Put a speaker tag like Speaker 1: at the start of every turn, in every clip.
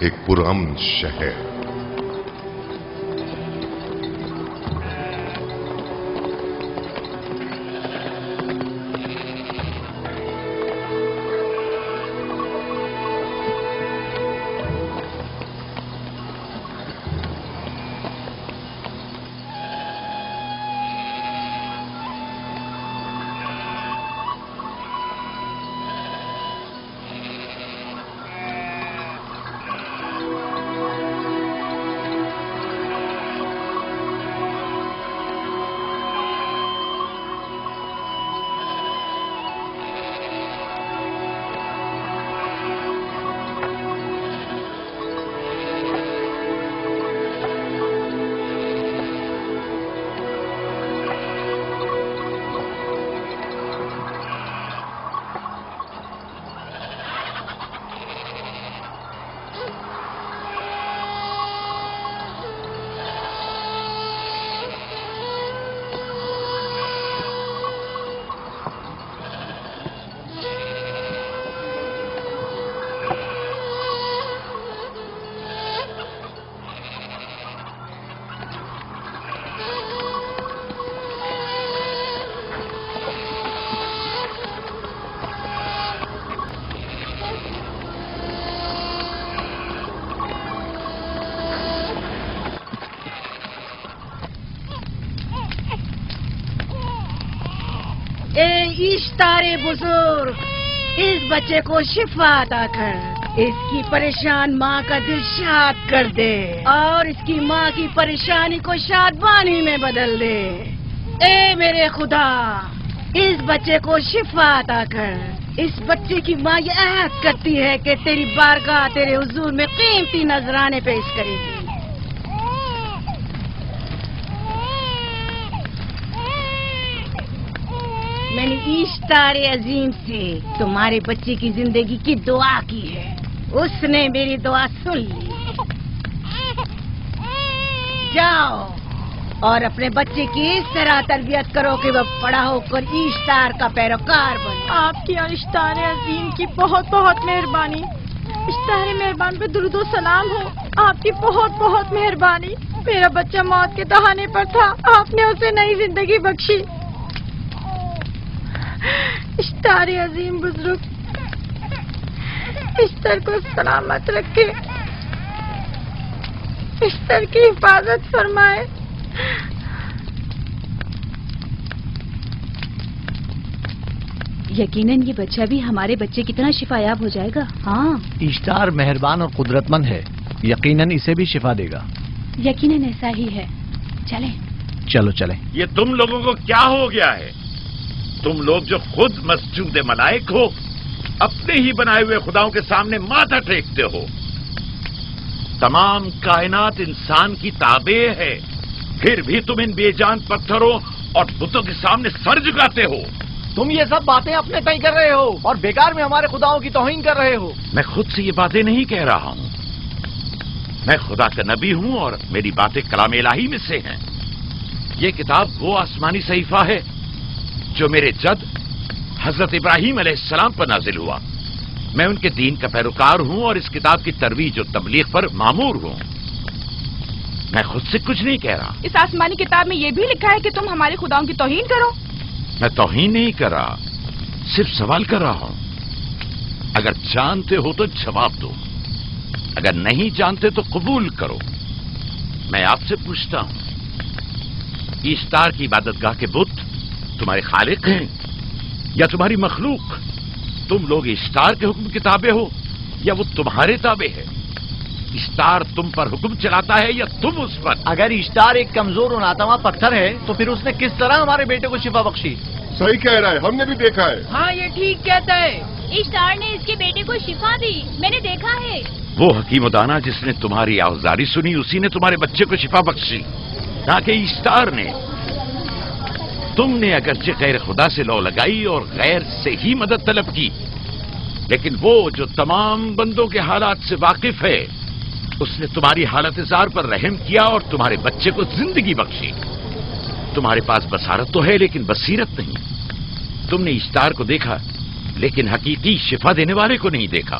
Speaker 1: ایک پرامن شہر.
Speaker 2: اشتار بزرگ، اس بچے کو شفا عطا کر، اس کی پریشان ماں کا دل شاد کر دے اور اس کی ماں کی پریشانی کو شادمانی میں بدل دے. اے میرے خدا، اس بچے کو شفا عطا کر. اس بچے کی ماں یہ عہد کرتی ہے کہ تیری بارگاہ تیرے حضور میں قیمتی نذرانے پیش کرے گی. میں نے اشتار عظیم سے تمہارے بچے کی زندگی کی دعا کی ہے، اس نے میری دعا سن لی. جاؤ اور اپنے بچے کی اس طرح تربیت کرو کہ وہ بڑا ہو کر اشتار کا پیروکار بنے.
Speaker 3: آپ کی اشتار عظیم کی بہت بہت مہربانی. اشتار مہربان پہ درود و سلام ہو. آپ کی بہت بہت مہربانی. میرا بچہ موت کے دہانے پر تھا، آپ نے اسے نئی زندگی بخشی. اشتار عظیم بزرگ اشتر کو سلامت رکھے، اشتر کی حفاظت فرمائے.
Speaker 4: یقیناً یہ بچہ بھی ہمارے بچے کی طرح شفا یاب ہو جائے گا. ہاں،
Speaker 5: اشتار مہربان اور قدرت مند ہے، یقیناً اسے بھی شفا دے گا.
Speaker 4: یقیناً ایسا ہی ہے. چلیں.
Speaker 5: چلو چلیں.
Speaker 6: یہ تم لوگوں کو کیا ہو گیا ہے؟ تم لوگ جو خود مسجود ملائک ہو، اپنے ہی بنائے ہوئے خداؤں کے سامنے ماتھا ٹیکتے ہو. تمام کائنات انسان کی تابع ہے، پھر بھی تم ان بے جان پتھروں اور بتوں کے سامنے سر جھکاتے ہو.
Speaker 5: تم یہ سب باتیں اپنے تئیں کر رہے ہو اور بیکار میں ہمارے خداؤں کی توہین کر رہے ہو.
Speaker 6: میں خود سے یہ باتیں نہیں کہہ رہا ہوں، میں خدا کا نبی ہوں اور میری باتیں کلام الہی میں سے ہیں. یہ کتاب وہ آسمانی صحیفہ ہے جو میرے جد حضرت ابراہیم علیہ السلام پر نازل ہوا. میں ان کے دین کا پیروکار ہوں اور اس کتاب کی ترویج و تبلیغ پر مامور ہوں. میں خود سے کچھ نہیں کہہ رہا.
Speaker 3: اس آسمانی کتاب میں یہ بھی لکھا ہے کہ تم ہمارے خداؤں کی توہین کرو.
Speaker 6: میں توہین نہیں کر رہا، صرف سوال کر رہا ہوں. اگر جانتے ہو تو جواب دو، اگر نہیں جانتے تو قبول کرو. میں آپ سے پوچھتا ہوں، اشتار کی عبادت گاہ کے بت تمہارے خالق ہیں یا تمہاری مخلوق؟ تم لوگ اشتار کے حکم کے تابع ہو یا وہ تمہارے تابع ہے؟ اشتار تم پر حکم چلاتا ہے یا تم اس پر؟
Speaker 5: اگر اشتار ایک کمزور اور ناتواں پتھر ہے تو پھر اس نے کس طرح ہمارے بیٹے کو شفا بخشی؟
Speaker 1: صحیح کہہ رہا ہے، ہم نے بھی دیکھا ہے.
Speaker 2: ہاں یہ ٹھیک کہتا ہے.
Speaker 4: اشتار نے اس کے بیٹے کو شفا دی، میں نے دیکھا ہے.
Speaker 6: وہ حکیم و دانا جس نے تمہاری آوازاری سنی، اسی نے تمہارے بچے کو شفا بخشی، نہ کہ اشتار نے. تم نے اگرچہ غیر خدا سے لو لگائی اور غیر سے ہی مدد طلب کی، لیکن وہ جو تمام بندوں کے حالات سے واقف ہے، اس نے تمہاری حالت زار پر رحم کیا اور تمہارے بچے کو زندگی بخشی. تمہارے پاس بصارت تو ہے لیکن بصیرت نہیں. تم نے اشتار کو دیکھا لیکن حقیقی شفا دینے والے کو نہیں دیکھا.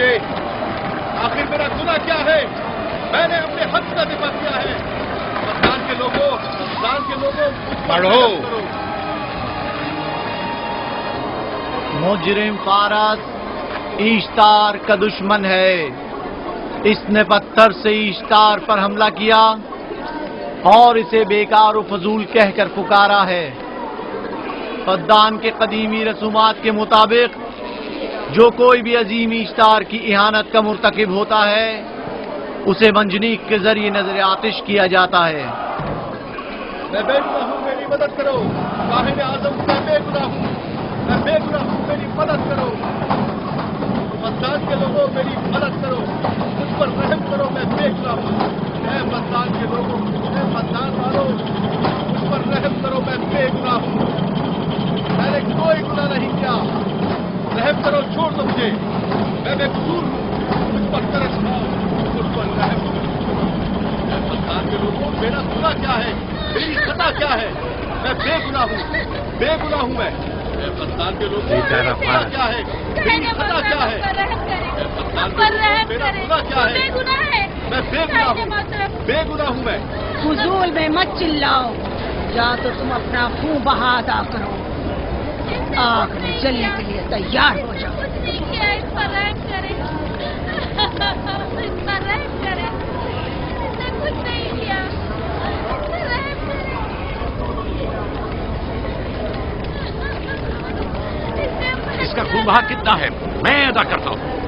Speaker 7: مجھے آخر میرا گناہ کیا ہے؟ میں نے اپنے حق کا دفاع کیا ہے. افغان کے لوگوں مجھ پر
Speaker 1: پڑھو.
Speaker 7: رحم کرو.
Speaker 5: مجرم فارس ایشتار کا دشمن ہے. اس نے پتھر سے ایشتار پر حملہ کیا اور اسے بیکار و فضول کہہ کر پکارا ہے. فدان کے قدیمی رسومات کے مطابق جو کوئی بھی عظیم ایشتار کی اہانت کا مرتکب ہوتا ہے اسے منجنیق کے ذریعے نظر آتش کیا جاتا ہے.
Speaker 7: میں بے گناہ ہوں، میری مدد کرو. کاہن اعظم میں بے گناہ ہوں، میں بے گناہ ہوں، میری مدد کرو. مدان کے لوگوں میری مدد کرو، مجھ پر رحم کرو، میں بے گناہ ہوں. اے مدان کے لوگوں، اے مدان والوں، مجھ پر رحم کرو، میں بے گناہ ہوں. میں نے کوئی گناہ نہیں کیا. رحم کرو، چھوڑ دو مجھے. میں بے قصور ہوں، مجھ پر ترس کھاؤ، مجھ پر رحم کرو. اے مدان کے لوگوں، میرا گناہ کیا ہے؟ میری خطا کیا ہے؟ میں بے گناہ ہوں، بے گناہ ہوں میں. اے مدان کے لوگوں، میرا گناہ کیا ہے؟ میری خطا کیا ہے؟ اے مدان کے لوگوں، میرا گناہ کیا ہے؟ میں بے گناہ ہوں، بے گناہ ہوں میں.
Speaker 2: فضول میں مت چلاؤ، یا تو تم اپنا خون بہا ادا کرو. آگ میں جلنے کے لیے تیار ہو جاؤ.
Speaker 8: کچھ نہیں کیا، اس پر رحم کرے، اس پر رحم کرے. اس نے کچھ نہیں کیا، اس پر رحم کرے.
Speaker 6: اس کا خون بہا کتنا ہے میں ادا کرتا ہوں.